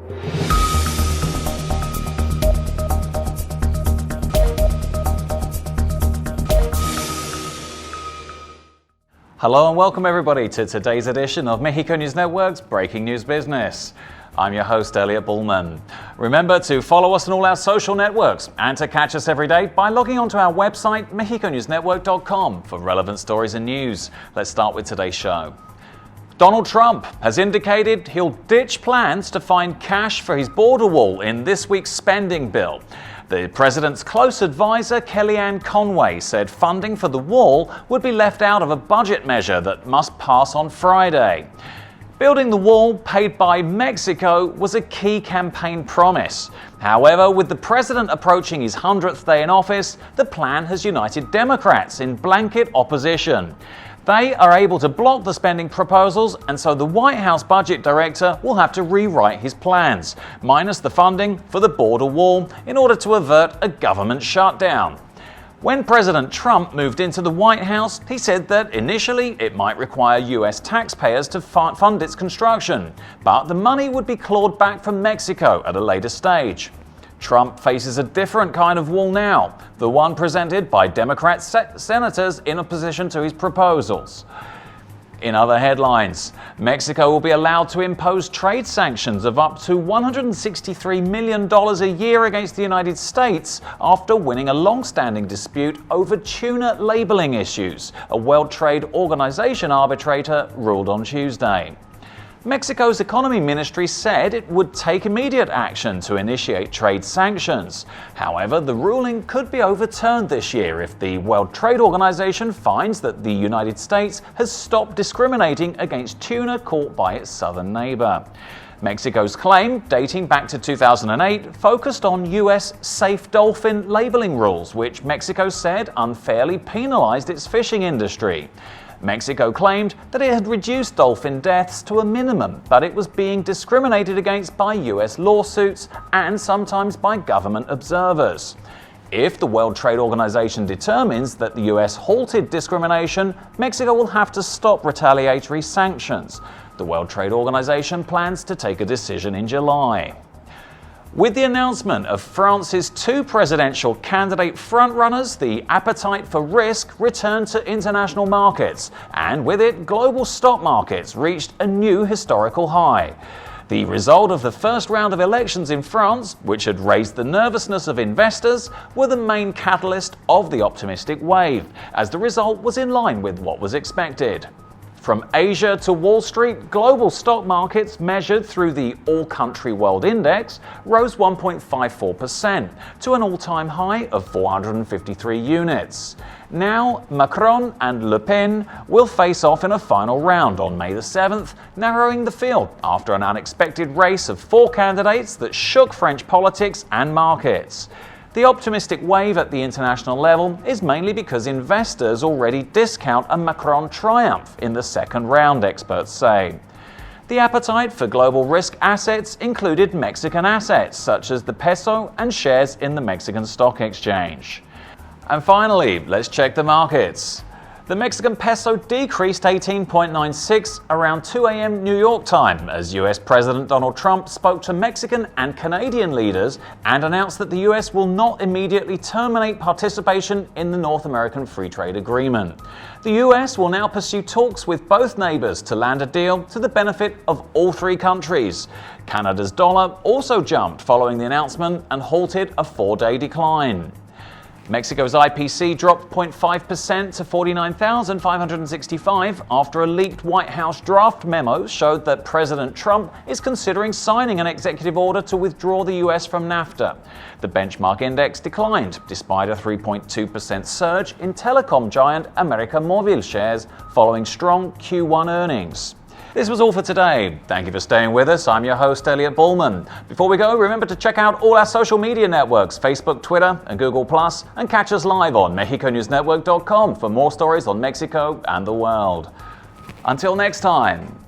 Hello and welcome everybody to today's edition of Mexico News Network's Breaking News Business. I'm your host, Elliot Bullman. Remember to follow us on all our social networks and to catch us every day by logging onto our website, mexiconewsnetwork.com, for relevant stories and news. Let's start with today's show. Donald Trump has indicated he'll ditch plans to find cash for his border wall in this week's spending bill. The president's close advisor, Kellyanne Conway, said funding for the wall would be left out of a budget measure that must pass on Friday. Building the wall, paid by Mexico, was a key campaign promise. However, with the president approaching his 100th day in office, the plan has united Democrats in blanket opposition. They are able to block the spending proposals, and so the White House budget director will have to rewrite his plans, minus the funding for the border wall, in order to avert a government shutdown. When President Trump moved into the White House, he said that initially it might require US taxpayers to fund its construction, but the money would be clawed back from Mexico at a later stage. Trump faces a different kind of wall now, the one presented by Democrat senators in opposition to his proposals. In other headlines, Mexico will be allowed to impose trade sanctions of up to $163 million a year against the United States after winning a long-standing dispute over tuna labeling issues, a World Trade Organization arbitrator ruled on Tuesday. Mexico's economy ministry said it would take immediate action to initiate trade sanctions. However, the ruling could be overturned this year if the World Trade Organization finds that the United States has stopped discriminating against tuna caught by its southern neighbor. Mexico's claim, dating back to 2008, focused on US safe dolphin labeling rules, which Mexico said unfairly penalized its fishing industry. Mexico claimed that it had reduced dolphin deaths to a minimum, but it was being discriminated against by US lawsuits and sometimes by government observers. If the World Trade Organization determines that the US halted discrimination, Mexico will have to stop retaliatory sanctions. The World Trade Organization plans to take a decision in July. With the announcement of France's two presidential candidate frontrunners, the appetite for risk returned to international markets, and with it, global stock markets reached a new historical high. The result of the first round of elections in France, which had raised the nervousness of investors, were the main catalyst of the optimistic wave, as the result was in line with what was expected. From Asia to Wall Street, global stock markets measured through the All-Country World Index rose 1.54% to an all-time high of 453 units. Now, Macron and Le Pen will face off in a final round on May the 7th, narrowing the field after an unexpected race of four candidates that shook French politics and markets. The optimistic wave at the international level is mainly because investors already discount a Macron triumph in the second round, experts say. The appetite for global risk assets included Mexican assets such as the peso and shares in the Mexican Stock Exchange. And finally, let's check the markets. The Mexican peso decreased 18.96 around 2 a.m. New York time as US President Donald Trump spoke to Mexican and Canadian leaders and announced that the US will not immediately terminate participation in the North American Free Trade Agreement. The US will now pursue talks with both neighbors to land a deal to the benefit of all three countries. Canada's dollar also jumped following the announcement and halted a 4-day decline. Mexico's IPC dropped 0.5% to 49,565 after a leaked White House draft memo showed that President Trump is considering signing an executive order to withdraw the US from NAFTA. The benchmark index declined despite a 3.2% surge in telecom giant América Móvil shares following strong Q1 earnings. This was all for today. Thank you for staying with us. I'm your host, Elliot Bullman. Before we go, remember to check out all our social media networks, Facebook, Twitter, and Google+, and catch us live on MexicoNewsNetwork.com for more stories on Mexico and the world. Until next time.